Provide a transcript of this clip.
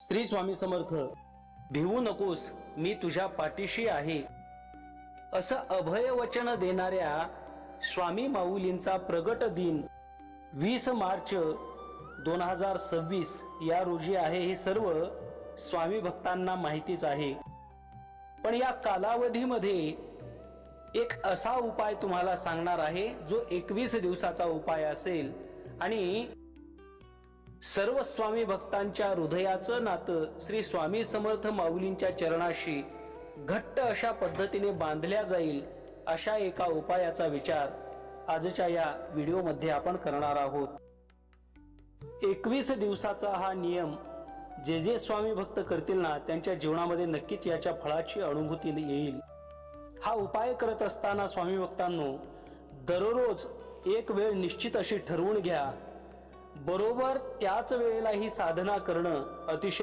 श्री स्वामी समर्थ. भिवू नकोस, मी तुझ्या पाठीशी आहे, असं अभय वचन देणाऱ्या स्वामी माऊलींचा प्रगट दिन 20 मार्च 2026 या रोजी आहे. हे सर्व स्वामी भक्तांना माहितीच आहे. पण या कालावधीमध्ये एक असा उपाय तुम्हाला सांगणार आहे जो 21 दिवसाचा उपाय असेल आणि सर्व स्वामी भक्तांच्या हृदयाचं नातं श्री स्वामी समर्थ माऊलींच्या चरणाशी घट्ट अशा पद्धतीने बांधल्या जाईल. अशा एका उपायाचा विचार आजच्या या व्हिडिओमध्ये आपण करणार आहोत. 21 दिवसाचा हा नियम जे जे स्वामी भक्त करतील ना, त्यांच्या जीवनामध्ये नक्कीच याच्या फळाची अनुभूती येईल. हा उपाय करत असताना स्वामी भक्तांनो, दररोज एक वेळ निश्चित अशी ठरवून घ्या. बरोबर त्याच वेळेला ही साधना करणं अतिशय